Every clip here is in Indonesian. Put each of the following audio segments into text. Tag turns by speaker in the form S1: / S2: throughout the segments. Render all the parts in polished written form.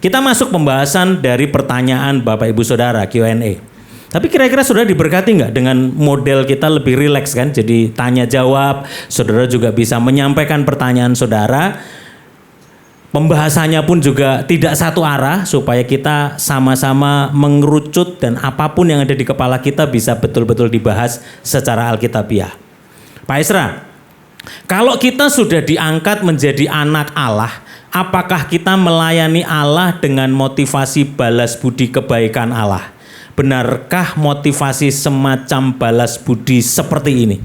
S1: Kita masuk pembahasan dari pertanyaan Bapak Ibu Saudara Q&A. Tapi kira-kira saudara diberkati nggak dengan model kita lebih rileks kan? Jadi tanya jawab, saudara juga bisa menyampaikan pertanyaan saudara. Pembahasannya pun juga tidak satu arah supaya kita sama-sama mengerucut dan apapun yang ada di kepala kita bisa betul-betul dibahas secara alkitabiah. Pak Esra, kalau kita sudah diangkat menjadi anak Allah, apakah kita melayani Allah dengan motivasi balas budi kebaikan Allah? Benarkah motivasi semacam balas budi seperti ini?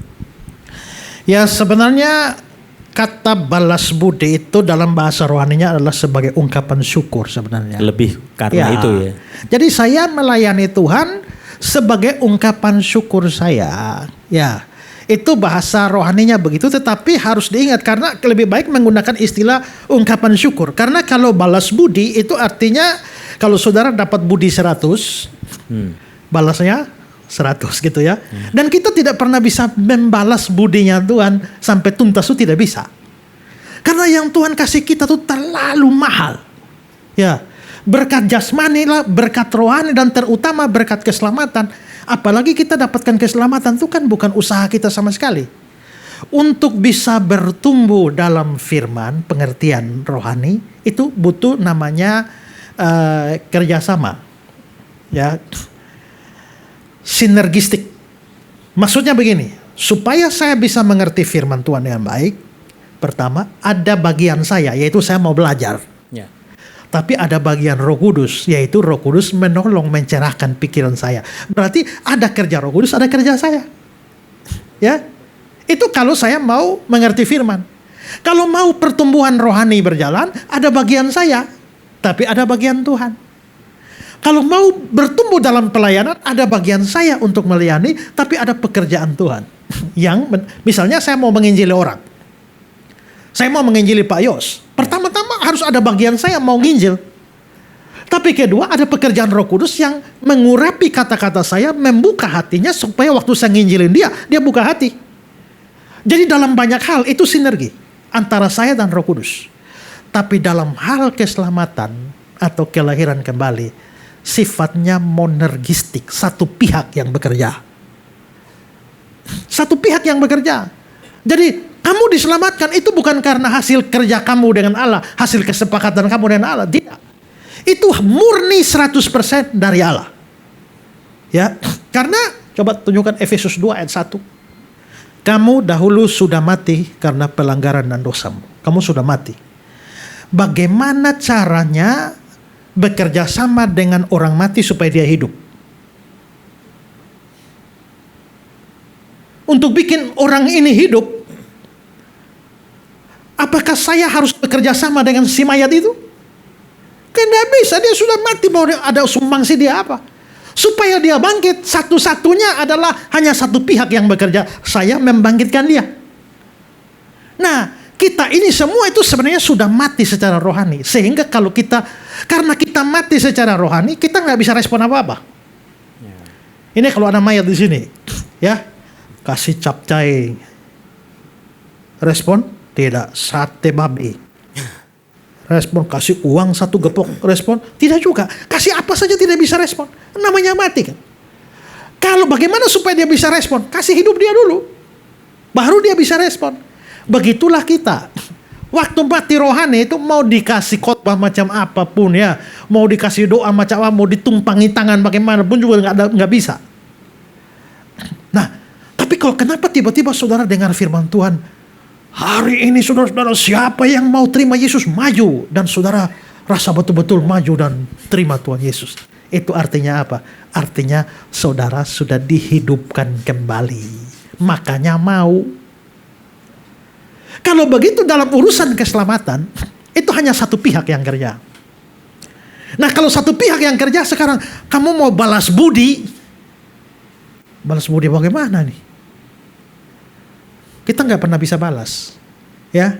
S2: Ya, sebenarnya kata balas budi itu dalam bahasa rohaninya adalah sebagai ungkapan syukur sebenarnya.
S1: Lebih karena itu ya.
S2: Jadi saya melayani Tuhan sebagai ungkapan syukur saya. Ya, itu bahasa rohaninya begitu, tetapi harus diingat karena lebih baik menggunakan istilah ungkapan syukur. Karena kalau balas budi itu artinya kalau saudara dapat budi 100, balasnya 100 gitu ya. Dan kita tidak pernah bisa membalas budinya Tuhan sampai tuntas, itu tidak bisa. Karena yang Tuhan kasih kita tuh terlalu mahal. Ya, berkat jasmani lah, berkat rohani, dan terutama berkat keselamatan. Apalagi kita dapatkan keselamatan itu kan bukan usaha kita sama sekali. Untuk bisa bertumbuh dalam firman, pengertian rohani, itu butuh namanya kerjasama. Ya, sinergistik. Maksudnya begini, supaya saya bisa mengerti firman Tuhan dengan baik, pertama ada bagian saya, yaitu saya mau belajar.
S1: Ya.
S2: Tapi ada bagian Roh Kudus, yaitu Roh Kudus menolong mencerahkan pikiran saya. Berarti ada kerja Roh Kudus, ada kerja saya. Ya, itu kalau saya mau mengerti firman. Kalau mau pertumbuhan rohani berjalan, ada bagian saya, tapi ada bagian Tuhan. Kalau mau bertumbuh dalam pelayanan, ada bagian saya untuk melayani, tapi ada pekerjaan Tuhan. Misalnya saya mau menginjili orang. Saya mau menginjili Pak Yos. Pertama-tama harus ada bagian saya mau nginjil. Tapi kedua ada pekerjaan Roh Kudus yang mengurapi kata-kata saya, membuka hatinya supaya waktu saya nginjilin dia buka hati. Jadi dalam banyak hal itu sinergi antara saya dan Roh Kudus. Tapi dalam hal keselamatan atau kelahiran kembali, sifatnya monergistik, satu pihak yang bekerja. Satu pihak yang bekerja. Jadi kamu diselamatkan itu bukan karena hasil kerja kamu dengan Allah, hasil kesepakatan kamu dengan Allah. Tidak. Itu murni 100% dari Allah. Ya, karena coba tunjukkan Efesus 2 ayat 1. Kamu dahulu sudah mati karena pelanggaran dan dosamu. Kamu sudah mati. Bagaimana caranya bekerja sama dengan orang mati supaya dia hidup? Untuk bikin orang ini hidup, apakah saya harus bekerja sama dengan si mayat itu? Kan tidak bisa, dia sudah mati, mau ada sumbangsi dia apa? Supaya dia bangkit, satu-satunya adalah hanya satu pihak yang bekerja, saya membangkitkan dia. Nah, kita ini semua itu sebenarnya sudah mati secara rohani. Sehingga karena kita mati secara rohani, kita nggak bisa respon apa-apa. Ini kalau ada mayat di sini, ya, kasih capcay, respon? Tidak. Sate babi, respon. Kasih uang 1 gepok, respon? Tidak juga. Kasih apa saja tidak bisa respon. Namanya mati kan. Kalau bagaimana supaya dia bisa respon? Kasih hidup dia dulu, baru dia bisa respon. Begitulah kita. Waktu mati rohani itu mau dikasih khotbah macam apapun ya, mau dikasih doa macam apa, mau ditumpangi tangan bagaimanapun juga nggak bisa. Nah, tapi kalau kenapa tiba-tiba saudara dengar firman Tuhan, hari ini saudara-saudara siapa yang mau terima Yesus maju, dan saudara rasa betul-betul maju dan terima Tuhan Yesus. Itu artinya apa? Artinya saudara sudah dihidupkan kembali. Makanya mau. Kalau begitu dalam urusan keselamatan, itu hanya satu pihak yang kerja. Nah, kalau satu pihak yang kerja, sekarang kamu mau balas budi. Balas budi bagaimana nih? Kita nggak pernah bisa balas. Ya.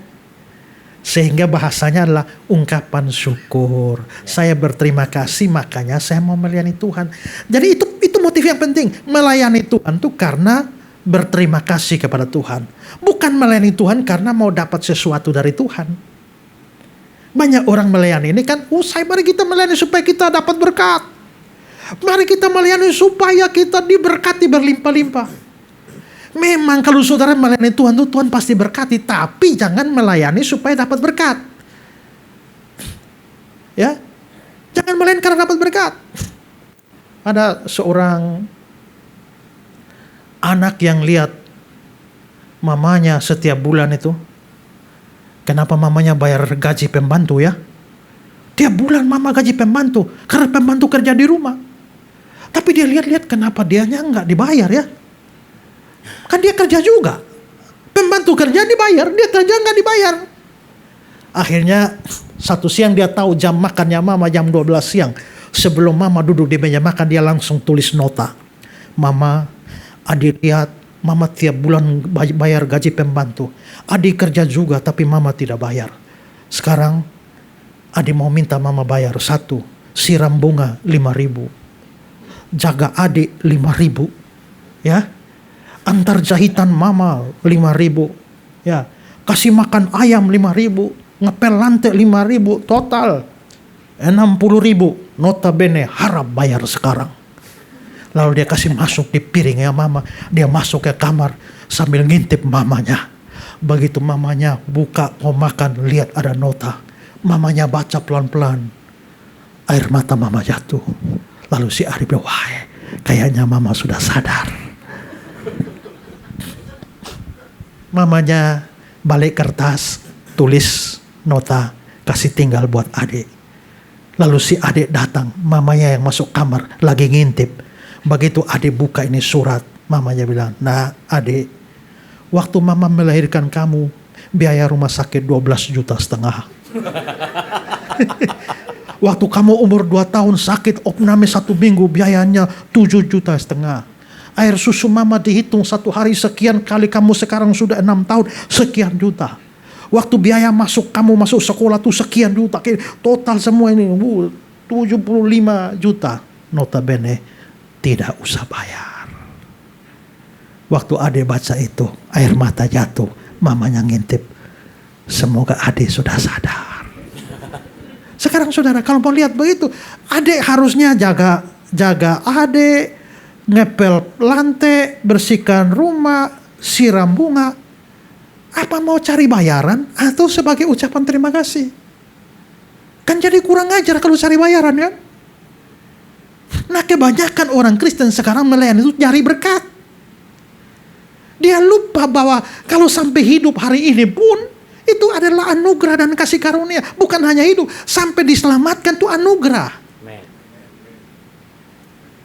S2: Sehingga bahasanya adalah ungkapan syukur. Saya berterima kasih, makanya saya mau melayani Tuhan. Jadi itu motif yang penting. Melayani Tuhan itu karena berterima kasih kepada Tuhan. Bukan melayani Tuhan karena mau dapat sesuatu dari Tuhan. Banyak orang melayani ini kan, mari kita melayani supaya kita dapat berkat. Mari kita melayani supaya kita diberkati berlimpah-limpah. Memang kalau saudara melayani Tuhan itu Tuhan pasti berkati, tapi jangan melayani supaya dapat berkat. Ya, jangan melayani karena dapat berkat. Ada seorang anak yang lihat mamanya setiap bulan itu, kenapa mamanya bayar gaji pembantu ya? Tiap bulan mama gaji pembantu, karena pembantu kerja di rumah. Tapi dia lihat-lihat kenapa dianya nggak dibayar ya? Kan dia kerja juga. Pembantu kerja dibayar, dia kerja nggak dibayar. Akhirnya satu siang dia tahu jam makannya mama jam 12 siang. Sebelum mama duduk di meja makan, dia langsung tulis nota. Mama, adik lihat, mama tiap bulan bayar gaji pembantu. Adik kerja juga tapi mama tidak bayar. Sekarang adik mau minta mama bayar. 1, siram bunga 5.000. Jaga adik 5.000. Ya. Antar jahitan mama 5.000. Ya. Kasih makan ayam 5.000. Ngepel lantai 5.000. Total 60.000. Notabene harap bayar sekarang. Lalu dia kasih masuk di piring ya mama. Dia masuk ke kamar sambil ngintip mamanya. Begitu mamanya buka mau makan, lihat ada nota. Mamanya baca pelan-pelan. Air mata mama jatuh. Lalu si Ari bilang, wah kayaknya mama sudah sadar. Mamanya balik kertas, tulis nota, kasih tinggal buat adik. Lalu si adik datang, mamanya yang masuk kamar, lagi ngintip. Begitu adik buka ini surat, mamanya bilang, nah adik, waktu mama melahirkan kamu, biaya rumah sakit 12,5 juta. Waktu kamu umur 2 tahun sakit opname 1 minggu, biayanya 7,5 juta. Air susu mama dihitung 1 hari sekian kali, kamu sekarang sudah 6 tahun, sekian juta. Waktu biaya kamu masuk sekolah tuh sekian juta. Total semua ini 75 juta. Notabene tidak usah bayar. Waktu adik baca itu, air mata jatuh. Mamanya ngintip, semoga adik sudah sadar. Sekarang saudara kalau mau lihat begitu, adik harusnya jaga adik, ngepel lantai, bersihkan rumah, siram bunga. Apa mau cari bayaran atau sebagai ucapan terima kasih? Kan jadi kurang ajar kalau cari bayaran kan? Nah kebanyakan orang Kristen sekarang melayani itu cari berkat. Dia lupa bahwa kalau sampai hidup hari ini pun itu adalah anugerah dan kasih karunia. Bukan hanya hidup, sampai diselamatkan itu anugerah.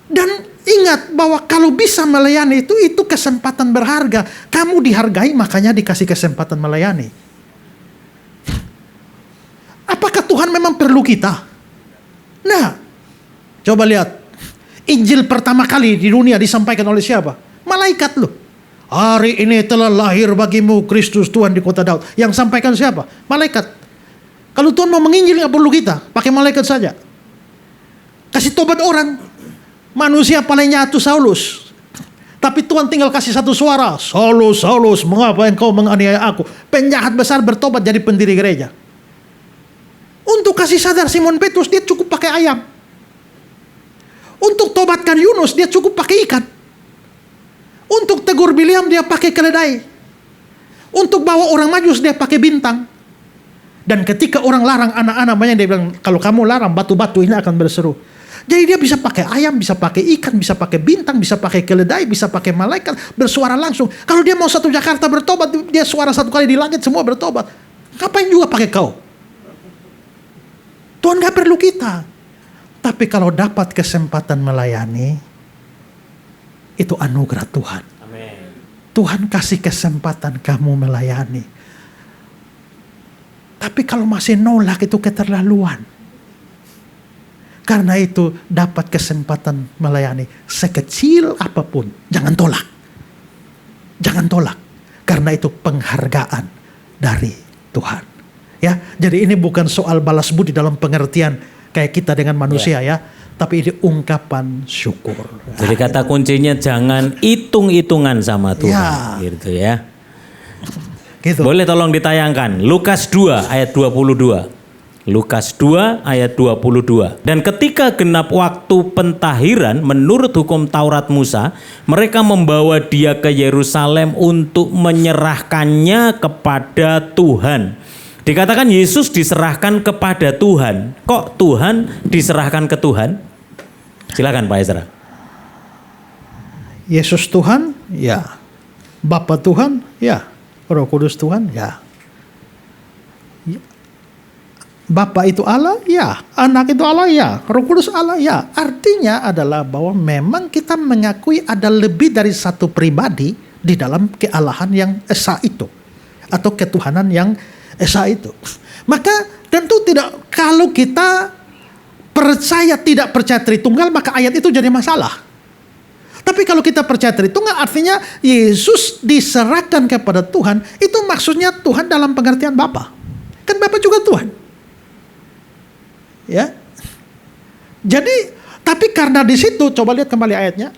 S2: Dan ingat bahwa kalau bisa melayani itu kesempatan berharga. Kamu dihargai makanya dikasih kesempatan melayani. Apakah Tuhan memang perlu kita? Nah, coba lihat. Injil pertama kali di dunia disampaikan oleh siapa? Malaikat loh. Hari ini telah lahir bagimu Kristus Tuhan di kota Daud. Yang sampaikan siapa? Malaikat. Kalau Tuhan mau menginjil nggak perlu kita, pakai malaikat saja. Kasih tobat orang. Manusia paling nyatu Saulus. Tapi Tuhan tinggal kasih satu suara. Saulus, Saulus, mengapa engkau menganiaya aku? Penjahat besar bertobat jadi pendiri gereja. Untuk kasih sadar Simon Petrus, dia cukup pakai ayam. Untuk tobatkan Yunus, dia cukup pakai ikan. Untuk tegur Biliam, dia pakai keledai. Untuk bawa orang Majus, dia pakai bintang. Dan ketika orang larang anak-anak banyak, dia bilang, kalau kamu larang, batu-batu ini akan berseru. Jadi dia bisa pakai ayam, bisa pakai ikan, bisa pakai bintang, bisa pakai keledai, bisa pakai malaikat, bersuara langsung. Kalau dia mau satu Jakarta bertobat, dia suara 1 kali di langit, semua bertobat. Ngapain juga pakai kau? Tuhan gak perlu kita. Tapi kalau dapat kesempatan melayani, itu anugerah Tuhan.
S1: Amin.
S2: Tuhan kasih kesempatan kamu melayani. Tapi kalau masih nolak, itu keterlaluan. Karena itu dapat kesempatan melayani sekecil apapun, jangan tolak. Jangan tolak. Karena itu penghargaan dari Tuhan. Ya, jadi ini bukan soal balas budi dalam pengertian kayak kita dengan manusia ya, tapi ini ungkapan syukur.
S1: Jadi kata kuncinya jangan hitung-hitungan sama Tuhan, gitu ya.
S2: Gitu.
S1: Boleh tolong ditayangkan Lukas 2 ayat 22. Lukas 2 ayat 22. Dan ketika genap waktu pentahiran menurut hukum Taurat Musa, mereka membawa dia ke Yerusalem untuk menyerahkannya kepada Tuhan. Dikatakan Yesus diserahkan kepada Tuhan. Kok Tuhan diserahkan ke Tuhan? Silakan Pak Ezra.
S2: Yesus Tuhan, ya. Bapa Tuhan, ya. Roh Kudus Tuhan, ya. Bapa itu Allah, ya. Anak itu Allah, ya. Roh Kudus Allah, ya. Artinya adalah bahwa memang kita mengakui ada lebih dari satu pribadi di dalam kealahan yang esa itu. Atau ketuhanan yang esa itu. Maka tentu tidak, kalau kita tidak percaya Tritunggal, maka ayat itu jadi masalah. Tapi kalau kita percaya Tritunggal, artinya Yesus diserahkan kepada Tuhan. Itu maksudnya Tuhan dalam pengertian Bapa. Kan Bapa juga Tuhan. Ya, jadi tapi karena di situ, coba lihat kembali ayatnya.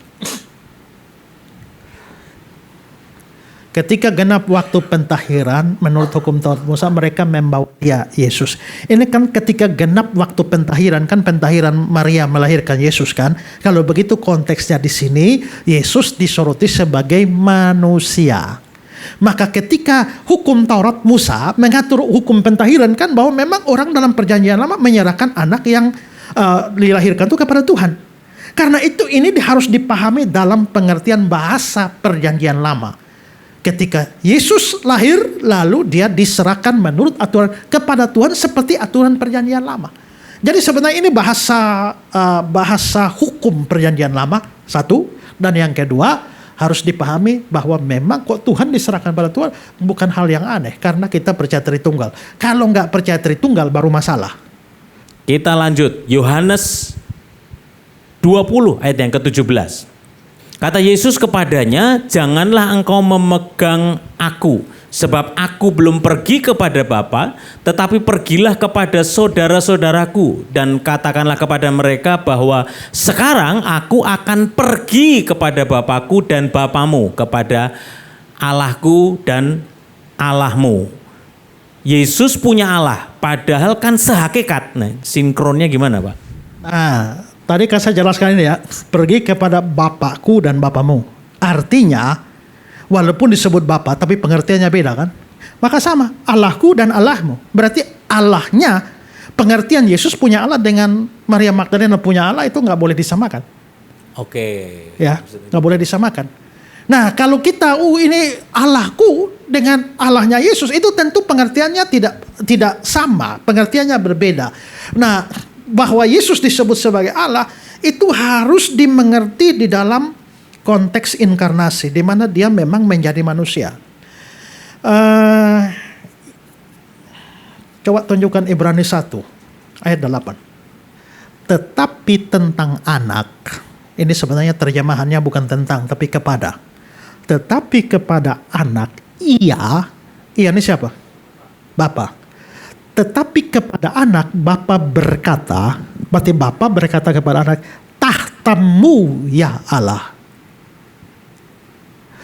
S2: Ketika genap waktu pentahiran menurut hukum Taurat Musa, mereka membawa dia Yesus. Ini kan ketika genap waktu pentahiran, kan pentahiran Maria melahirkan Yesus kan. Kalau begitu konteksnya di sini, Yesus disoroti sebagai manusia. Maka ketika hukum Taurat Musa mengatur hukum pentahiran kan bahwa memang orang dalam perjanjian lama menyerahkan anak yang dilahirkan itu kepada Tuhan. Karena itu ini harus dipahami dalam pengertian bahasa perjanjian lama. Ketika Yesus lahir lalu dia diserahkan menurut aturan kepada Tuhan seperti aturan perjanjian lama. Jadi sebenarnya ini bahasa hukum perjanjian lama satu, dan yang kedua harus dipahami bahwa memang kok Tuhan diserahkan pada Tuhan bukan hal yang aneh karena kita percaya Tritunggal. Kalau nggak percaya Tritunggal baru masalah.
S1: Kita lanjut, Yohanes 20 ayat yang ke-17. Kata Yesus kepadanya, janganlah engkau memegang aku, sebab aku belum pergi kepada Bapa, tetapi pergilah kepada saudara-saudaraku dan katakanlah kepada mereka bahwa sekarang aku akan pergi kepada Bapakku dan Bapamu, kepada Allahku dan Allahmu. Yesus punya Allah, padahal kan sehakikat. Nah, sinkronnya gimana Pak?
S2: Nah, tadi kan saya jelaskan ini ya, pergi kepada Bapakku dan Bapamu. Artinya, walaupun disebut Bapa, tapi pengertiannya beda kan? Maka sama, Allahku dan Allahmu. Berarti Allahnya, pengertian Yesus punya Allah dengan Maria Magdalena punya Allah itu nggak boleh disamakan.
S1: Oke.
S2: Ya, nggak boleh disamakan. Nah, kalau kita, ini Allahku dengan Allahnya Yesus, itu tentu pengertiannya tidak sama, pengertiannya berbeda. Nah, bahwa Yesus disebut sebagai Allah itu harus dimengerti di dalam konteks inkarnasi, di mana dia memang menjadi manusia. Coba tunjukkan Ibrani 1 ayat 8. Tetapi tentang anak, ini sebenarnya terjemahannya bukan tentang tapi kepada. Tetapi kepada anak ia ini siapa? Bapa. Tetapi kepada anak Bapa berkata, berarti Bapa berkata kepada anak, tahtamu ya Allah.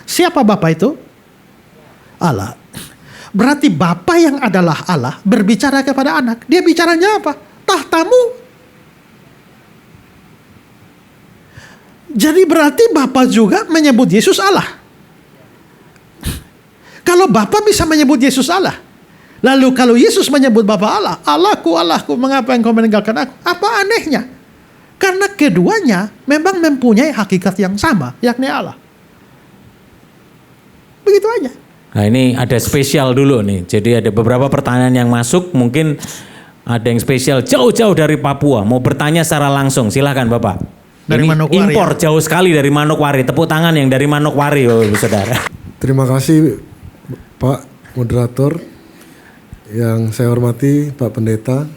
S2: Siapa Bapa itu? Allah. Berarti Bapa yang adalah Allah berbicara kepada anak. Dia bicaranya apa? Tahtamu. Jadi berarti Bapa juga menyebut Yesus Allah. Kalau Bapa bisa menyebut Yesus Allah, lalu kalau Yesus menyebut Bapa Allah, Allahku, Allahku, mengapa engkau meninggalkan aku? Apa anehnya? Karena keduanya memang mempunyai hakikat yang sama, yakni Allah. Begitu aja.
S1: Nah ini ada spesial dulu nih. Jadi ada beberapa pertanyaan yang masuk. Mungkin ada yang spesial jauh-jauh dari Papua. Mau bertanya secara langsung. Silahkan Bapak.
S2: Dari
S1: ini
S2: Manokwari.
S1: Impor jauh sekali dari Manokwari. Tepuk tangan yang dari Manokwari, saudara.
S3: Terima kasih Pak Moderator. Yang saya hormati Pak Pendeta.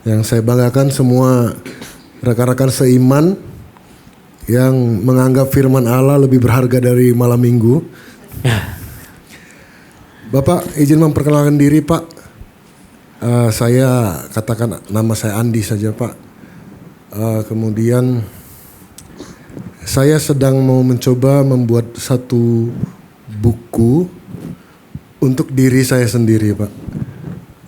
S3: Yang saya banggakan semua rekan-rekan seiman yang menganggap firman Allah lebih berharga dari malam minggu. Bapak izin memperkenalkan diri Pak. Saya katakan nama saya Andi saja Pak. Kemudian saya sedang mau mencoba membuat satu buku untuk diri saya sendiri Pak.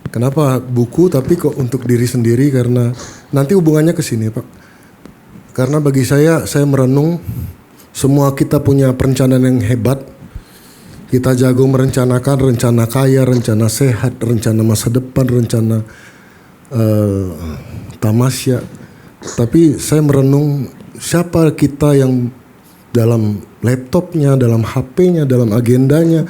S3: Kenapa buku tapi kok untuk diri sendiri? Karena nanti hubungannya ke sini, Pak. Karena bagi saya merenung, semua kita punya perencanaan yang hebat. Kita jago merencanakan rencana kaya, rencana sehat, rencana masa depan, rencana tamasya. Tapi saya merenung siapa kita yang dalam laptopnya, dalam HP-nya, dalam agendanya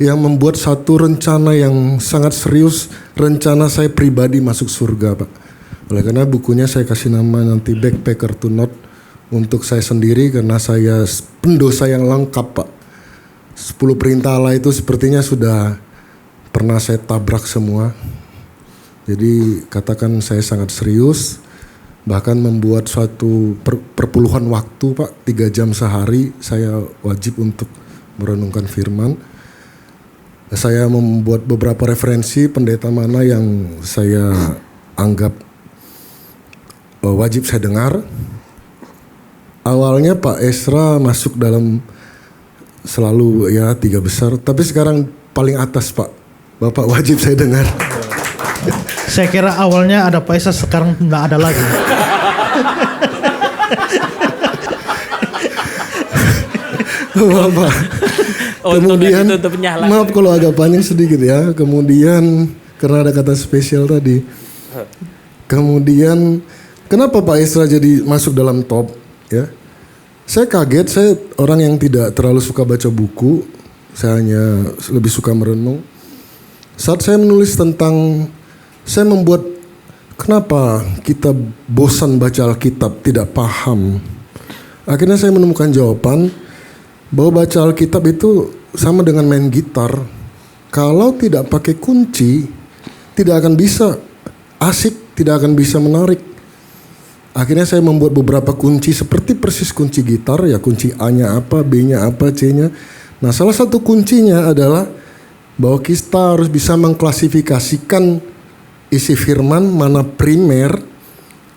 S3: yang membuat satu rencana yang sangat serius, rencana saya pribadi masuk surga, Pak. Oleh karena bukunya saya kasih nama nanti Backpacker to Not untuk saya sendiri karena saya pendosa yang lengkap, Pak. 10 perintah Allah itu sepertinya sudah pernah saya tabrak semua. Jadi katakan saya sangat serius, bahkan membuat suatu perpuluhan waktu, Pak, 3 jam sehari saya wajib untuk merenungkan firman. Saya membuat beberapa referensi pendeta mana yang saya anggap wajib saya dengar. Awalnya Pak Esra masuk dalam selalu ya 3 besar, tapi sekarang paling atas, Pak. Bapak wajib saya dengar.
S2: Saya kira awalnya ada Pak Esa, sekarang nggak ada lagi.
S3: Bapak. Kemudian maaf kalau agak panjang sedikit ya. Kemudian karena ada kata spesial tadi. Kemudian kenapa Pak Esra jadi masuk dalam top ya? Saya kaget, saya orang yang tidak terlalu suka baca buku. Saya hanya lebih suka merenung. Saat saya menulis tentang, saya membuat kenapa kita bosan baca Alkitab, tidak paham. Akhirnya saya menemukan jawaban bahwa baca Alkitab itu sama dengan main gitar. Kalau tidak pakai kunci, tidak akan bisa asik, tidak akan bisa menarik. Akhirnya saya membuat beberapa kunci seperti persis kunci gitar, ya kunci A-nya apa, B-nya apa, C-nya. Nah, salah satu kuncinya adalah bahwa kita harus bisa mengklasifikasikan isi firman mana primer,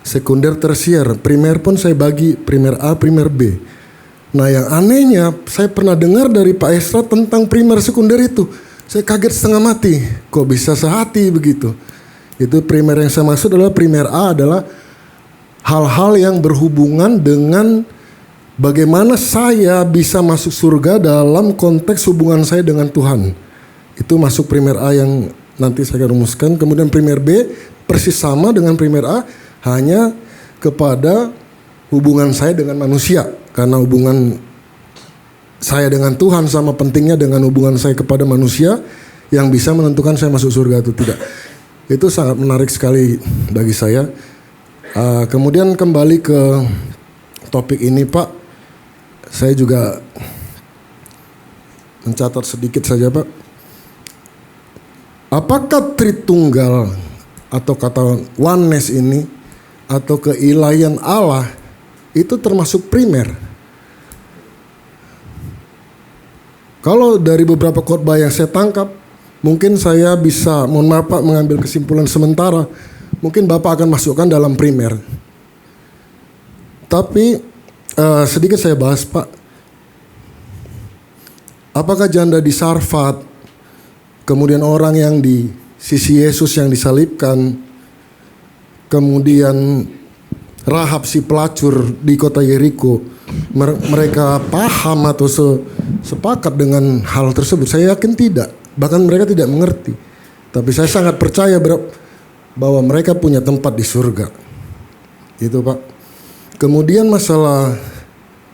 S3: sekunder, tersier. Primer pun saya bagi primer A, primer B. Nah, yang anehnya saya pernah dengar dari Pak Esra tentang primer sekunder itu. Saya kaget setengah mati, kok bisa sehati begitu. Itu primer yang saya maksud adalah primer A adalah hal-hal yang berhubungan dengan bagaimana saya bisa masuk surga dalam konteks hubungan saya dengan Tuhan. Itu masuk primer A yang nanti saya akan rumuskan. Kemudian primer B persis sama dengan primer A, hanya kepada hubungan saya dengan manusia. Karena hubungan saya dengan Tuhan sama pentingnya dengan hubungan saya kepada manusia yang bisa menentukan saya masuk surga atau tidak. Itu sangat menarik sekali bagi saya. Kemudian kembali ke topik ini, Pak. Saya juga mencatat sedikit saja, Pak. Apakah Tritunggal atau kata oneness ini atau keilahian Allah itu termasuk primer? Kalau dari beberapa khotbah yang saya tangkap, mungkin saya bisa, mohon maaf Pak, mengambil kesimpulan sementara. Mungkin Bapak akan masukkan dalam primer. Tapi sedikit saya bahas, Pak. Apakah janda di Sarfat, kemudian orang yang di sisi Yesus yang disalibkan, kemudian Rahab si pelacur di kota Yeriko, mereka paham atau sepakat dengan hal tersebut? Saya yakin tidak. Bahkan mereka tidak mengerti. Tapi saya sangat percaya bahwa mereka punya tempat di surga. Itu, Pak. Kemudian masalah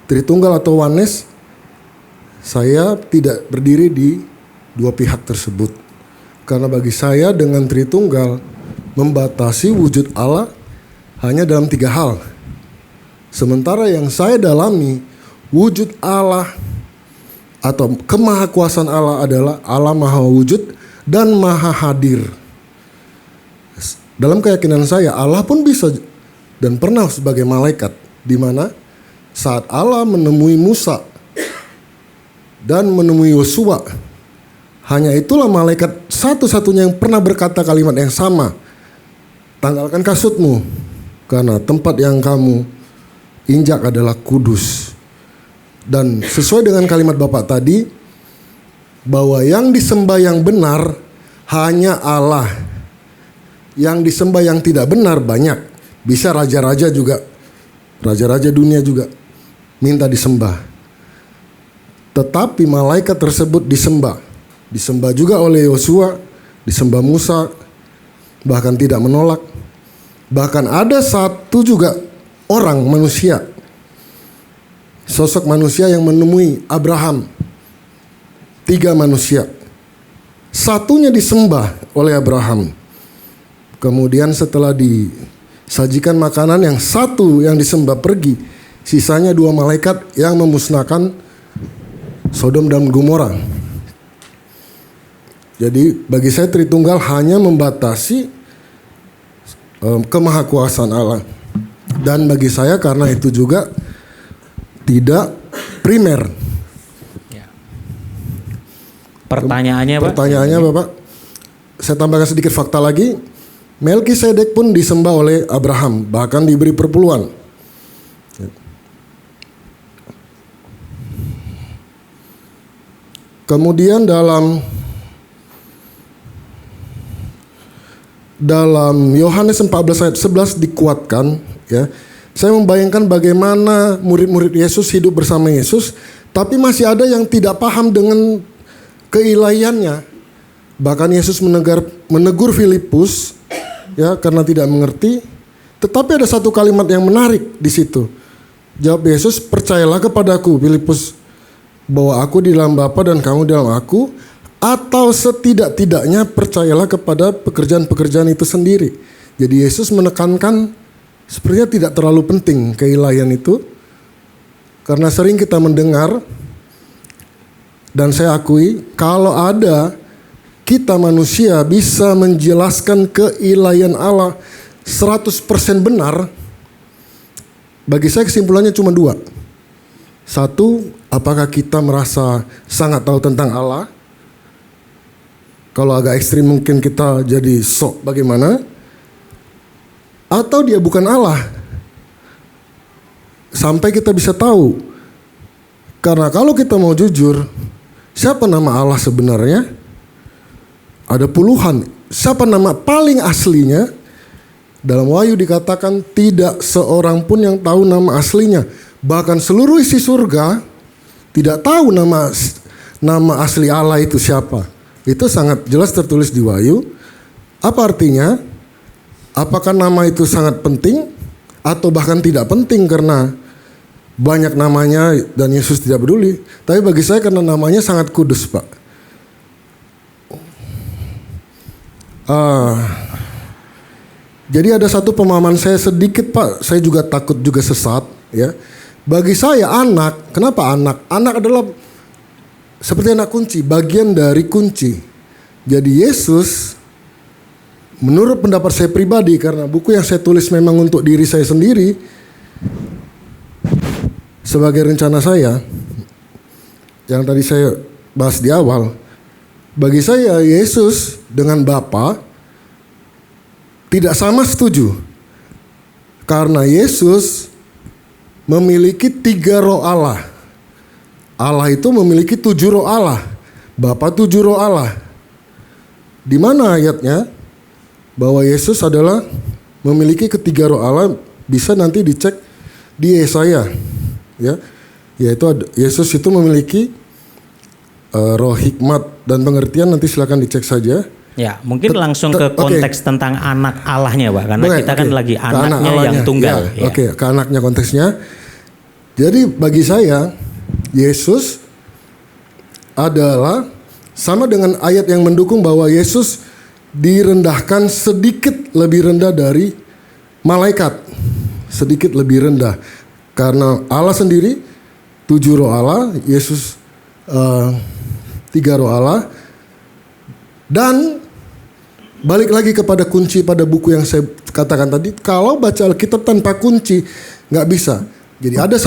S3: Tritunggal atau oneness, saya tidak berdiri di dua pihak tersebut. Karena bagi saya dengan Tritunggal membatasi wujud Allah hanya dalam 3 hal. Sementara yang saya dalami, wujud Allah atau kemahakuasaan Allah adalah Allah maha wujud dan maha hadir. Dalam keyakinan saya, Allah pun bisa dan pernah sebagai malaikat, di mana saat Allah menemui Musa dan menemui Yosua, hanya itulah malaikat satu-satunya yang pernah berkata kalimat yang sama. Tanggalkan kasutmu, karena tempat yang kamu injak adalah kudus. Dan sesuai dengan kalimat Bapak tadi, bahwa yang disembah yang benar hanya Allah. yang disembah yang tidak benar banyak. Bisa raja-raja juga, raja-raja dunia juga minta disembah. Tetapi malaikat tersebut disembah. Disembah juga oleh Yosua, disembah Musa, bahkan tidak menolak. Bahkan ada satu juga orang manusia, sosok manusia yang menemui Abraham. 3 manusia. Satunya disembah oleh Abraham. Kemudian setelah disajikan makanan, yang satu yang disembah pergi. Sisanya 2 malaikat yang memusnahkan Sodom dan Gomora. Jadi bagi saya Tritunggal hanya membatasi kemahakuasaan Allah. Dan bagi saya karena itu juga tidak primer.
S1: Pertanyaannya Pak?
S3: Pertanyaannya Bapak, saya tambahkan sedikit fakta lagi. Melkisedek pun disembah oleh Abraham, bahkan diberi perpuluhan. Kemudian dalam Yohanes 14 ayat 11 dikuatkan, ya. Saya membayangkan bagaimana murid-murid Yesus hidup bersama Yesus, tapi masih ada yang tidak paham dengan keilahiannya. Bahkan Yesus menegur Filipus, ya, karena tidak mengerti. Tetapi ada satu kalimat yang menarik di situ. Jawab Yesus, "Percayalah kepadaku, Filipus, bahwa aku di dalam Bapa dan kamu di dalam aku, atau setidak-tidaknya percayalah kepada pekerjaan-pekerjaan itu sendiri." Jadi Yesus menekankan sepertinya tidak terlalu penting keilahian itu, karena sering kita mendengar. Dan saya akui, kalau ada kita manusia bisa menjelaskan keilahian Allah 100% benar, bagi saya kesimpulannya cuma 2. Satu, apakah kita merasa sangat tahu tentang Allah? Kalau agak ekstrim mungkin kita jadi sok bagaimana? Atau dia bukan Allah? Sampai kita bisa tahu. Karena kalau kita mau jujur, siapa nama Allah sebenarnya? Ada puluhan. Siapa nama paling aslinya? Dalam Wahyu dikatakan tidak seorang pun yang tahu nama aslinya. Bahkan seluruh isi surga tidak tahu nama asli Allah itu siapa. Itu sangat jelas tertulis di Wahyu. Apa artinya? Apakah nama itu sangat penting atau bahkan tidak penting karena banyak namanya dan Yesus tidak peduli? Tapi bagi saya karena namanya sangat kudus, Pak. Jadi ada satu pemahaman saya sedikit, Pak. Saya juga takut juga sesat, ya. Bagi saya anak, kenapa anak? Anak adalah seperti anak kunci, bagian dari kunci. Jadi Yesus, menurut pendapat saya pribadi, karena buku yang saya tulis memang untuk diri saya sendiri, sebagai rencana saya, yang tadi saya bahas di awal, bagi saya Yesus dengan Bapa tidak sama setuju. Karena Yesus memiliki 3 roh Allah. Allah itu memiliki 7 roh Allah. Bapa 7 roh Allah. Di mana ayatnya bahwa Yesus adalah memiliki ketiga roh Allah? Bisa nanti dicek di Yesaya, ya. Yaitu Yesus itu memiliki roh hikmat dan pengertian, nanti silakan dicek saja.
S1: Ya, mungkin langsung ke konteks tentang anak Allahnya, Pak, karena kita kan lagi anaknya yang tunggal.
S3: Ya. Oke, ke anaknya konteksnya. Jadi bagi saya Yesus adalah sama dengan ayat yang mendukung bahwa Yesus direndahkan sedikit lebih rendah dari malaikat. Sedikit lebih rendah. Karena Allah sendiri 7 roh Allah, Yesus 3 roh Allah. Dan balik lagi kepada kunci pada buku yang saya katakan tadi, kalau baca Alkitab tanpa kunci nggak bisa. Jadi ada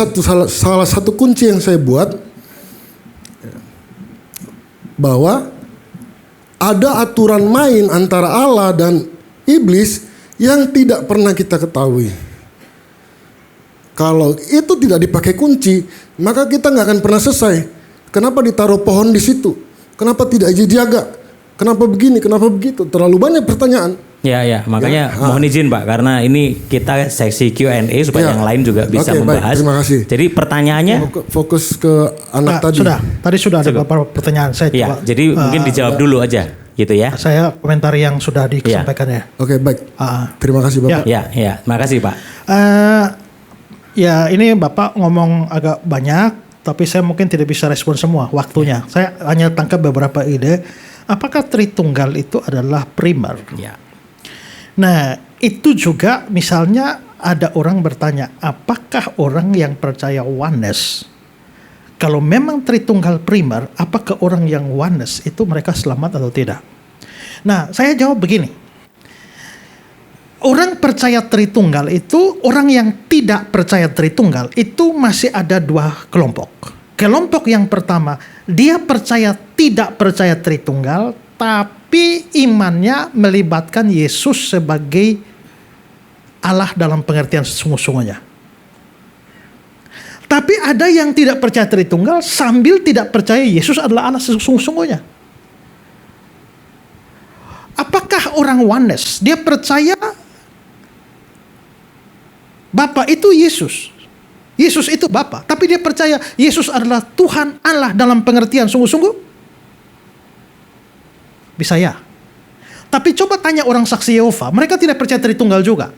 S3: salah satu kunci yang saya buat, bahwa ada aturan main antara Allah dan iblis yang tidak pernah kita ketahui. Kalau itu tidak dipakai kunci, maka kita nggak akan pernah selesai. Kenapa ditaruh pohon di situ? Kenapa tidak dijaga? Kenapa begini? Kenapa begitu? Terlalu banyak pertanyaan.
S1: Ya, makanya mohon izin Pak, karena ini kita seksi Q&A supaya
S3: Ya.
S1: yang lain juga bisa
S3: Oke, baik,
S1: membahas.
S3: terima kasih.
S1: Jadi pertanyaannya,
S3: Fokus ke anak tadi.
S2: Tadi sudah ada beberapa pertanyaan saya
S1: ya,
S2: coba.
S1: jadi mungkin dijawab dulu aja, gitu ya.
S2: Saya komentar yang sudah disampaikan ya.
S3: Oke, baik.
S2: Ah.
S3: Terima kasih Bapak.
S1: Ya, makasih Pak.
S2: Ya ini Bapak ngomong agak banyak, tapi saya mungkin tidak bisa respon semua waktunya. Saya hanya tangkap beberapa ide. Apakah Tritunggal itu adalah primer?
S1: Ya.
S2: Nah, itu juga misalnya ada orang bertanya, apakah orang yang percaya oneness, kalau memang Tritunggal primer, apakah orang yang oneness itu mereka selamat atau tidak? Nah, saya jawab begini. Orang percaya Tritunggal itu, orang yang tidak percaya Tritunggal itu masih ada dua kelompok. Kelompok yang pertama, dia tidak percaya Tritunggal, tapi imannya melibatkan Yesus sebagai Allah dalam pengertian sesungguh-sungguhnya. Tapi ada yang tidak percaya Tritunggal sambil tidak percaya Yesus adalah Allah sesungguh-sungguhnya. Apakah orang oneness, dia percaya Bapa itu Yesus. Yesus itu Bapa, tapi dia percaya Yesus adalah Tuhan Allah dalam pengertian sungguh-sungguh? Bisa ya. Tapi coba tanya orang saksi Yehova, mereka tidak percaya Tritunggal juga.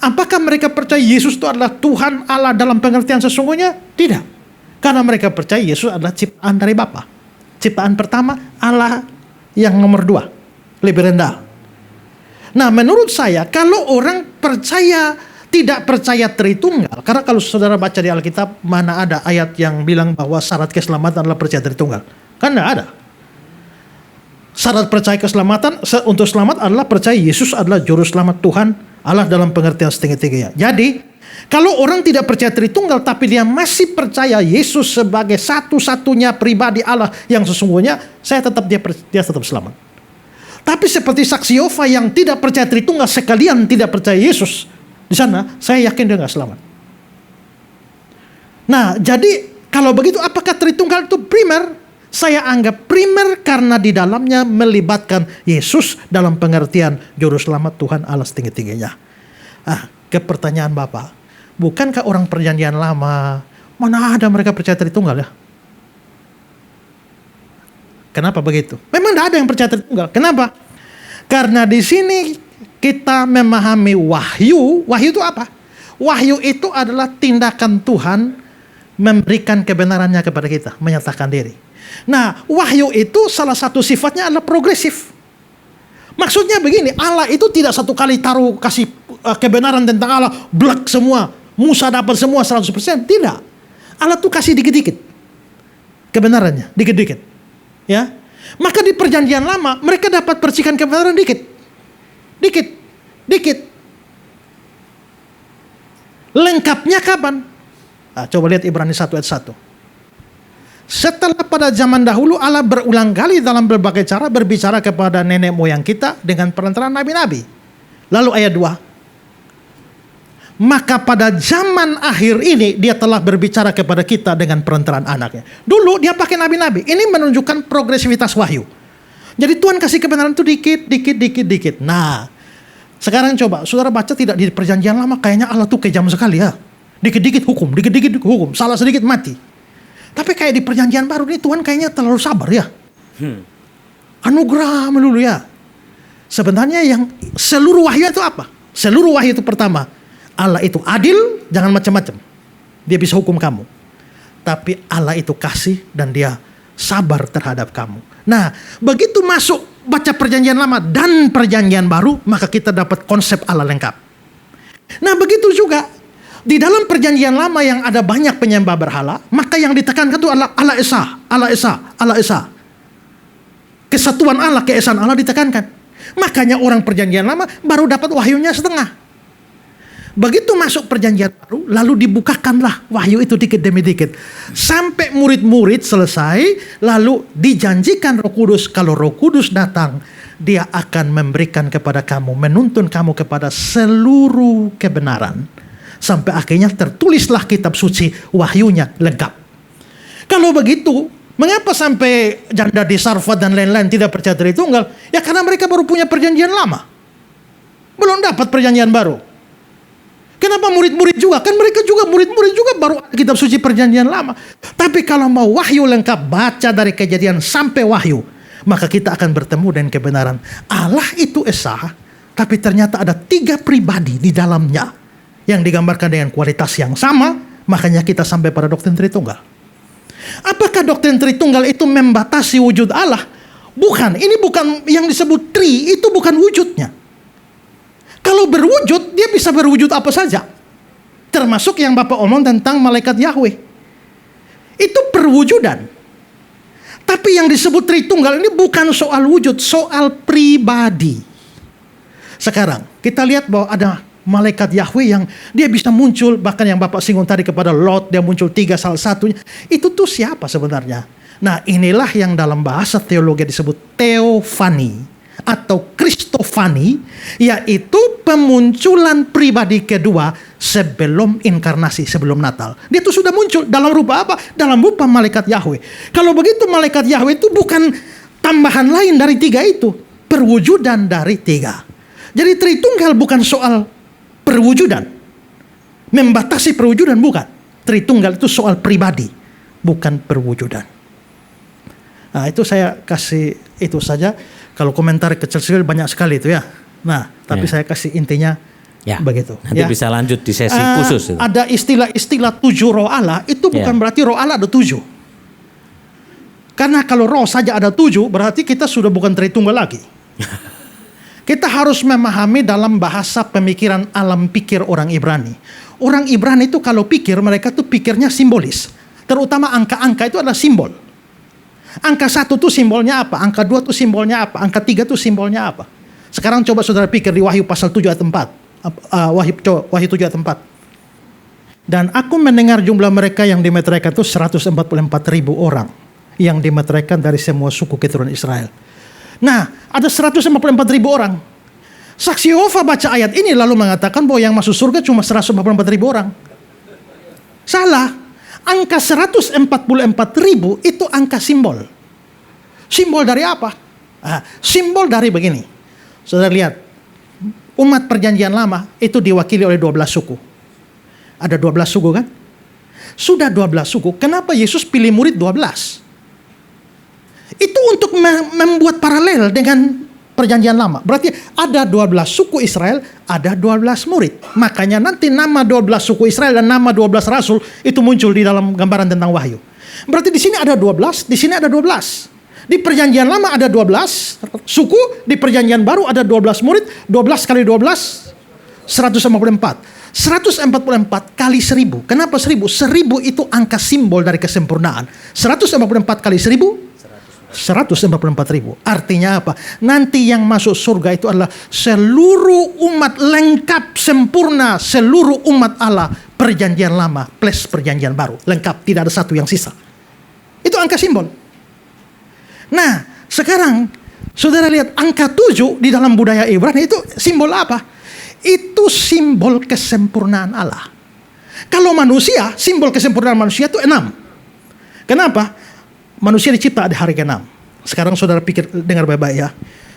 S2: Apakah mereka percaya Yesus itu adalah Tuhan Allah dalam pengertian sesungguhnya? Tidak. Karena mereka percaya Yesus adalah ciptaan dari Bapa. Ciptaan pertama, Allah yang nomor 2, lebih rendah. Nah, menurut saya kalau orang tidak percaya Tritunggal, karena kalau saudara baca di Alkitab, mana ada ayat yang bilang bahwa syarat keselamatan adalah percaya Tritunggal? Kan tidak ada. Syarat percaya keselamatan untuk selamat adalah percaya Yesus adalah juru selamat Tuhan Allah dalam pengertian setinggi-tingginya. Jadi kalau orang tidak percaya Tritunggal tapi dia masih percaya Yesus sebagai satu-satunya pribadi Allah yang sesungguhnya, dia tetap selamat. Tapi seperti saksi Yehova yang tidak percaya Tritunggal sekalian tidak percaya Yesus, di sana saya yakin dia nggak selamat. Nah, jadi kalau begitu apakah Tritunggal itu primer? Saya anggap primer karena di dalamnya melibatkan Yesus dalam pengertian juru selamat Tuhan Allah setinggi-tingginya. Ke pertanyaan Bapak, bukankah orang perjanjian lama, mana ada mereka percaya Tritunggal ya? Kenapa begitu? Memang tidak ada yang percaya Tritunggal. Kenapa? Karena di sini kita memahami wahyu. Wahyu itu apa? Wahyu itu adalah tindakan Tuhan memberikan kebenarannya kepada kita, menyatakan diri. Nah, wahyu itu salah satu sifatnya adalah progresif. Maksudnya begini, Allah itu tidak satu kali kasih kebenaran tentang Allah, blek semua, Musa dapat semua 100%, tidak. Allah tuh kasih dikit-dikit kebenarannya, dikit-dikit. Ya. Maka di perjanjian lama mereka dapat percikan kebenaran dikit. Lengkapnya kapan? Coba lihat Ibrani 1 ayat 1. Setelah pada zaman dahulu Allah berulang kali dalam berbagai cara berbicara kepada nenek moyang kita dengan perantaraan nabi-nabi. Lalu ayat 2. Maka pada zaman akhir ini dia telah berbicara kepada kita dengan perantaraan anaknya. Dulu dia pakai nabi-nabi. Ini menunjukkan progresivitas wahyu. Jadi Tuhan kasih kebenaran itu dikit. Nah, sekarang coba saudara baca tidak di perjanjian lama, kayaknya Allah tuh kejam sekali ya. Dikit-dikit hukum, salah sedikit mati. Tapi kayak di perjanjian baru ini Tuhan kayaknya terlalu sabar ya. Anugerah melulu ya. Sebenarnya yang seluruh wahyu itu apa? Seluruh wahyu itu pertama, Allah itu adil, jangan macam-macam. Dia bisa hukum kamu. Tapi Allah itu kasih dan dia sabar terhadap kamu. Nah, begitu masuk baca perjanjian lama dan perjanjian baru, maka kita dapat konsep Allah lengkap. Nah, begitu juga di dalam perjanjian lama yang ada banyak penyembah berhala, maka yang ditekankan itu adalah Allah Esa. Kesatuan Allah, keesaan Allah ditekankan. Makanya orang perjanjian lama baru dapat wahyunya setengah. Begitu masuk perjanjian baru, lalu dibukakanlah wahyu itu dikit demi dikit. Sampai murid-murid selesai, lalu dijanjikan Roh Kudus. Kalau Roh Kudus datang, dia akan memberikan kepada kamu, menuntun kamu kepada seluruh kebenaran. Sampai akhirnya tertulislah kitab suci, wahyunya lengkap. Kalau begitu, mengapa sampai janda di Sarfat dan lain-lain tidak percaya Tritunggal? Ya karena mereka baru punya perjanjian lama. Belum dapat perjanjian baru. Kenapa murid-murid juga? Kan mereka juga murid-murid juga baru kitab suci perjanjian lama. Tapi kalau mau wahyu lengkap, baca dari Kejadian sampai wahyu, maka kita akan bertemu dengan kebenaran. Allah itu esa, tapi ternyata ada 3 pribadi di dalamnya yang digambarkan dengan kualitas yang sama, makanya kita sampai pada doktrin Tritunggal. Apakah doktrin Tritunggal itu membatasi wujud Allah? Bukan, ini bukan yang disebut tri, itu bukan wujudnya. Kalau berwujud, dia bisa berwujud apa saja. Termasuk yang Bapak omong tentang malaikat Yahweh. Itu perwujudan. Tapi yang disebut Tritunggal ini bukan soal wujud, soal pribadi. Sekarang, kita lihat bahwa ada malaikat Yahweh yang dia bisa muncul, bahkan yang Bapak singgung tadi kepada Lot, dia muncul 3 salah satunya. Itu tuh siapa sebenarnya? Nah, inilah yang dalam bahasa teologi disebut teofani atau kristofani, yaitu pemunculan pribadi kedua sebelum inkarnasi, sebelum Natal. Dia itu sudah muncul dalam rupa apa? Dalam rupa malaikat Yahweh. Kalau begitu malaikat Yahweh itu bukan tambahan lain dari 3 itu, perwujudan dari 3. Jadi Tritunggal bukan soal perwujudan, membatasi perwujudan, bukan. Tritunggal itu soal pribadi, bukan perwujudan. Nah, itu saya kasih itu saja. Kalau komentar kecil sekali banyak sekali itu ya. Nah, tapi saya kasih intinya begitu.
S1: Nanti bisa lanjut di sesi khusus. Itu.
S2: Ada istilah-istilah 7 roh Allah, itu bukan berarti roh Allah ada 7. Karena kalau roh saja ada 7, berarti kita sudah bukan Tritunggal lagi. Kita harus memahami dalam bahasa pemikiran alam pikir orang Ibrani. Orang Ibrani itu kalau pikir, mereka tuh pikirnya simbolis. Terutama angka-angka itu adalah simbol. Angka 1 itu simbolnya apa? Angka 2 itu simbolnya apa? Angka 3 itu simbolnya apa? Sekarang coba saudara pikir di Wahyu pasal 7 ayat 4. Wahyu 7 ayat 4. Dan aku mendengar jumlah mereka yang dimeteraikan itu 144.000 orang. Yang dimeteraikan dari semua suku keturunan Israel. Nah, ada 144.000 orang. Saksi Yehova baca ayat ini lalu mengatakan bahwa yang masuk surga cuma 144.000 orang. Salah. Angka 144.000 itu angka simbol. Simbol dari apa? Simbol dari begini. Saudara lihat, umat perjanjian lama itu diwakili oleh 12 suku. Ada 12 suku kan? Sudah 12 suku, kenapa Yesus pilih murid 12? Itu untuk membuat paralel dengan perjanjian lama. Berarti ada 12 suku Israel, ada 12 murid. Makanya nanti nama 12 suku Israel dan nama 12 rasul itu muncul di dalam gambaran tentang wahyu. Berarti di sini ada 12, di sini ada 12. Di perjanjian lama ada 12 suku, di perjanjian baru ada 12 murid, 12 kali 12, 144. 144 kali 1000. Kenapa 1000? 1000 itu angka simbol dari kesempurnaan. 144 kali 1000, 144.000. Artinya apa? Nanti yang masuk surga itu adalah seluruh umat lengkap, sempurna, seluruh umat Allah, perjanjian lama plus perjanjian baru. Lengkap, tidak ada satu yang sisa. Itu angka simbol. Nah, sekarang saudara lihat angka 7 di dalam budaya Ibrani itu simbol apa? Itu simbol kesempurnaan Allah. Kalau manusia, simbol kesempurnaan manusia itu 6. Kenapa? Manusia dicipta di hari ke-6. Sekarang saudara pikir, dengar baik-baik ya.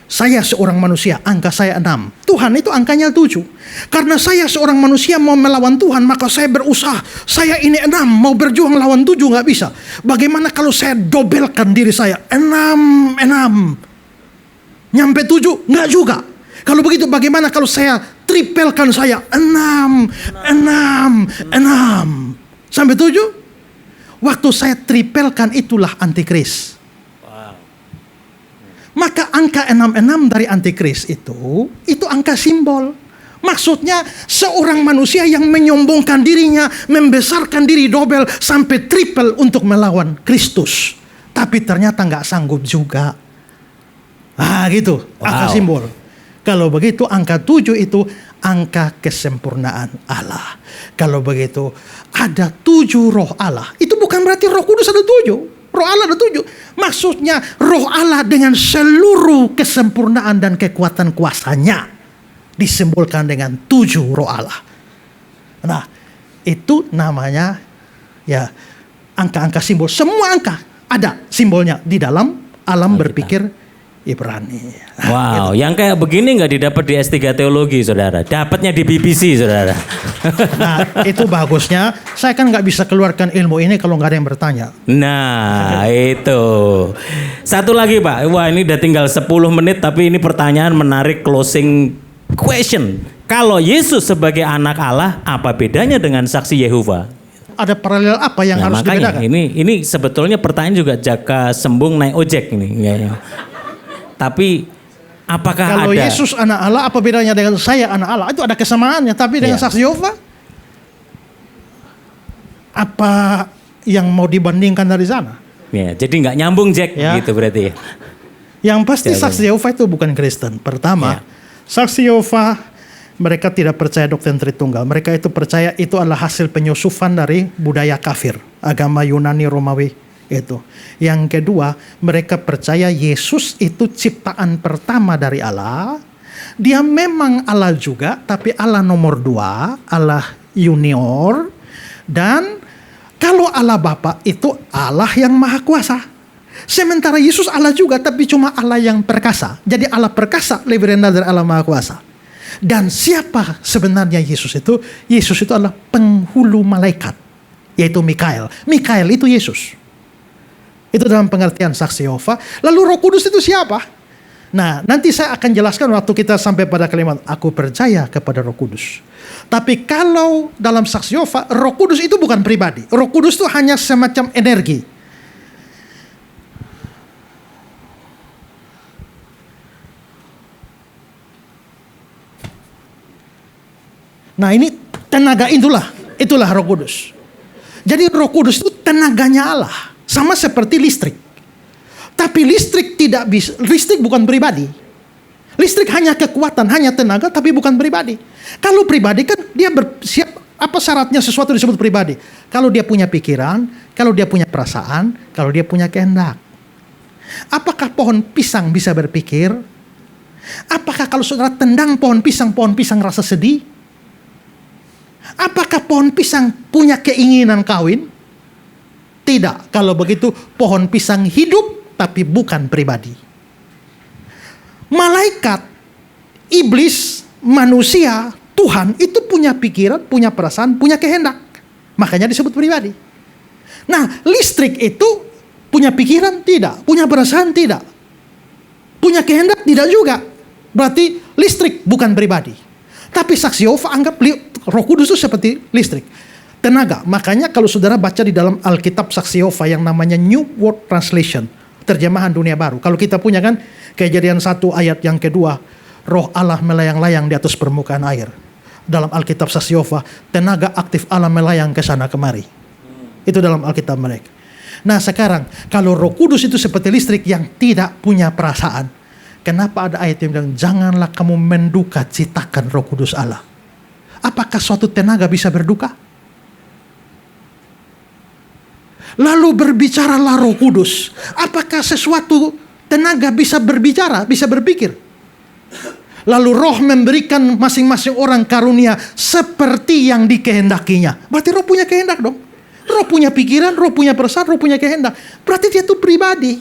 S2: Saya seorang manusia, angka saya 6. Tuhan itu angkanya 7. Karena saya seorang manusia mau melawan Tuhan, maka saya berusaha. Saya ini 6, mau berjuang lawan 7 nggak bisa. Bagaimana kalau saya dobelkan diri saya? 6. Nyampe 7? Nggak juga. Kalau begitu bagaimana kalau saya tripelkan saya? 6. Sampai 7? Waktu saya tripelkan itulah antikris. Maka angka 66 dari antikris itu angka simbol. Maksudnya seorang manusia yang menyombongkan dirinya, membesarkan diri dobel sampai triple untuk melawan Kristus. Tapi ternyata nggak sanggup juga. Gitu, angka simbol. Kalau begitu angka 7 itu angka kesempurnaan Allah. Kalau begitu ada 7 roh Allah. Itu bukan berarti Roh Kudus ada 7. Roh Allah ada 7. Maksudnya roh Allah dengan seluruh kesempurnaan dan kekuatan kuasanya disimbolkan dengan 7 roh Allah. Nah, itu namanya ya angka-angka simbol. Semua angka ada simbolnya di dalam alam berpikir Ibrani.
S1: Wow, yang kayak begini nggak didapat di S3 Teologi, saudara. Dapatnya di BBC, saudara.
S2: Nah, itu bagusnya. Saya kan nggak bisa keluarkan ilmu ini kalau nggak ada yang bertanya.
S1: Nah, itu. Satu lagi, Pak. Wah, ini udah tinggal 10 menit, tapi ini pertanyaan menarik, closing question. Kalau Yesus sebagai anak Allah, apa bedanya dengan saksi Yehova?
S2: Ada paralel apa yang
S1: Nah,
S2: harus
S1: makanya
S2: dibedakan?
S1: ini sebetulnya pertanyaan juga jaka sembung naik ojek ini. Ya. Tapi apakah
S2: Kalau
S1: ada?
S2: Yesus anak Allah, apa bedanya dengan saya anak Allah? Itu ada kesamaannya. Tapi dengan
S1: Iya.
S2: saksi Yehova, apa yang mau dibandingkan dari sana?
S1: Ya, jadi nggak nyambung Jack
S2: Ya.
S1: gitu berarti.
S2: Yang pasti
S1: Jawabannya.
S2: saksi Yehova itu bukan Kristen. Pertama,
S1: Ya.
S2: saksi Yehova mereka tidak percaya doktrin Tritunggal. Mereka itu percaya itu adalah hasil penyusupan dari budaya kafir, agama Yunani Romawi itu. Yang kedua, mereka percaya Yesus itu ciptaan pertama dari Allah. Dia memang Allah juga, tapi Allah nomor 2, Allah junior. Dan kalau Allah Bapa itu Allah yang maha kuasa. Sementara Yesus Allah juga, tapi cuma Allah yang perkasa. Jadi Allah perkasa lebih rendah dari Allah maha kuasa. Dan siapa sebenarnya Yesus itu? Yesus itu adalah penghulu malaikat, yaitu Mikael. Mikael itu Yesus. Itu dalam pengertian saksi Yehova. Lalu Roh Kudus itu siapa? Nah, nanti saya akan jelaskan waktu kita sampai pada kalimat aku percaya kepada Roh Kudus. Tapi kalau dalam saksi Yehova, Roh Kudus itu bukan pribadi. Roh Kudus itu hanya semacam energi. Nah, ini tenaga itulah Roh Kudus. Jadi Roh Kudus itu tenaganya Allah. Sama seperti listrik. Tapi listrik tidak bisa, listrik bukan pribadi. Listrik hanya kekuatan, hanya tenaga, tapi bukan pribadi. Kalau pribadi kan dia bersiap, apa syaratnya sesuatu disebut pribadi? Kalau dia punya pikiran, kalau dia punya perasaan, kalau dia punya kehendak. Apakah pohon pisang bisa berpikir? Apakah kalau saudara tendang pohon pisang rasa sedih? Apakah pohon pisang punya keinginan kawin? Tidak. Kalau begitu pohon pisang hidup tapi bukan pribadi. Malaikat, iblis, manusia, Tuhan itu punya pikiran, punya perasaan, punya kehendak. Makanya disebut pribadi. Nah, listrik itu punya pikiran? Tidak. Punya perasaan? Tidak. Punya kehendak? Tidak juga. Berarti listrik bukan pribadi. Tapi saksi Yehova anggap Roh Kudus itu seperti listrik. Tenaga. Makanya kalau saudara baca di dalam Alkitab saksi Yehova yang namanya New World Translation, terjemahan dunia baru. Kalau kita punya kan Kejadian 1 ayat yang kedua, Roh Allah melayang-layang di atas permukaan air. Dalam Alkitab saksi Yehova, tenaga aktif Allah melayang ke sana kemari. Itu dalam Alkitab mereka. Nah sekarang, kalau Roh Kudus itu seperti listrik yang tidak punya perasaan, kenapa ada ayat yang bilang, janganlah kamu menduka citakan Roh Kudus Allah. Apakah suatu tenaga bisa berduka? Lalu berbicaralah Roh Kudus. Apakah sesuatu tenaga bisa berbicara, bisa berpikir? Lalu Roh memberikan masing-masing orang karunia seperti yang dikehendakinya. Berarti Roh punya kehendak dong. Roh punya pikiran, Roh punya perasaan, Roh punya kehendak. Berarti dia itu pribadi.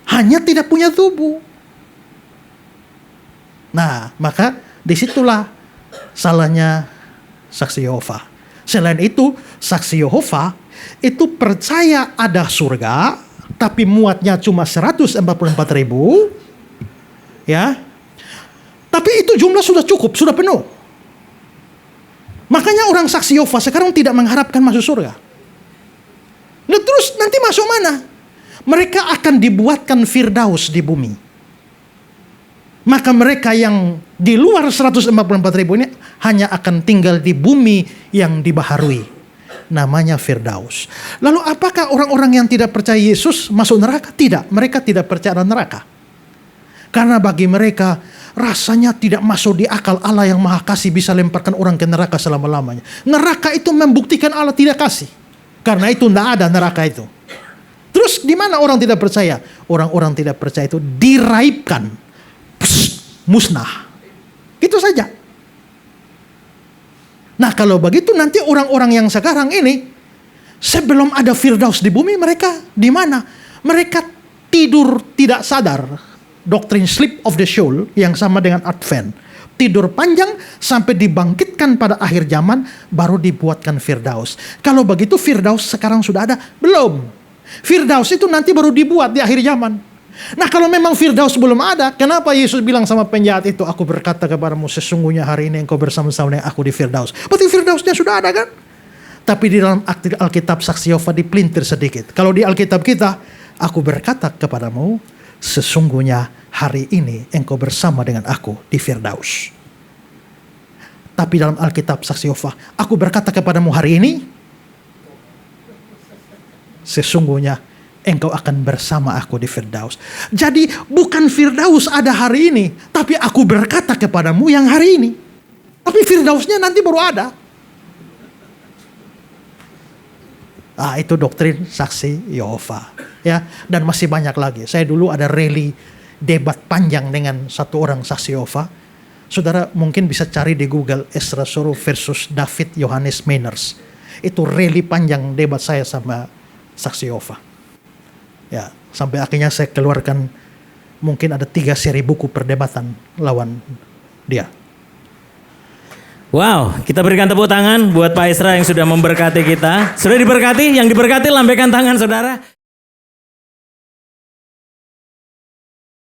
S2: Hanya tidak punya tubuh. Nah, maka disitulah salahnya saksi Yehova. Selain itu, saksi Yehova itu percaya ada surga, tapi muatnya cuma 144.000. Ya. Tapi itu jumlah sudah cukup, sudah penuh. Makanya orang saksi Yehova sekarang tidak mengharapkan masuk surga. Nah, terus nanti masuk mana? Mereka akan dibuatkan Firdaus di bumi. Maka mereka yang di luar 144.000 ini hanya akan tinggal di bumi yang dibaharui. Namanya Firdaus. Lalu apakah orang-orang yang tidak percaya Yesus masuk neraka? Tidak. Mereka tidak percaya neraka. Karena bagi mereka rasanya tidak masuk di akal Allah yang maha kasih bisa lemparkan orang ke neraka selama-lamanya. Neraka itu membuktikan Allah tidak kasih. Karena itu tidak ada neraka itu. Terus di mana orang tidak percaya? Orang-orang tidak percaya itu diraibkan. Musnah. Itu saja. Nah kalau begitu nanti orang-orang yang sekarang ini sebelum ada Firdaus di bumi mereka di mana? Mereka tidur tidak sadar doktrin sleep of the soul yang sama dengan Advent. Tidur panjang sampai dibangkitkan pada akhir zaman, baru dibuatkan Firdaus. Kalau begitu Firdaus sekarang sudah ada? Belum. Firdaus itu nanti baru dibuat di akhir zaman. Nah kalau memang Firdaus belum ada, kenapa Yesus bilang sama penjahat itu, aku berkata kepadamu sesungguhnya hari ini engkau bersama-sama dengan aku di Firdaus. Berarti Firdausnya sudah ada kan? Tapi di dalam Alkitab Saksi Yehova dipelintir sedikit. Kalau di Alkitab kita, aku berkata kepadamu sesungguhnya hari ini engkau bersama dengan aku di Firdaus. Tapi dalam Alkitab Saksi Yehova, aku berkata kepadamu hari ini, sesungguhnya engkau akan bersama aku di Firdaus. Jadi bukan Firdaus ada hari ini, tapi aku berkata kepadamu yang hari ini. Tapi Firdausnya nanti baru ada. Itu doktrin Saksi Yehova. Ya, dan masih banyak lagi. Saya dulu ada rally debat panjang dengan satu orang Saksi Yehova. Saudara mungkin bisa cari di Google Ezra Soru versus David Yohanes Meiners. Itu rally panjang debat saya sama Saksi Yehova. Ya, sampai akhirnya saya keluarkan mungkin ada 3 seri buku perdebatan lawan dia.
S1: Wow, kita berikan tepuk tangan buat Pak Ezra yang sudah memberkati kita. Sudah diberkati, yang diberkati lambaikan tangan saudara.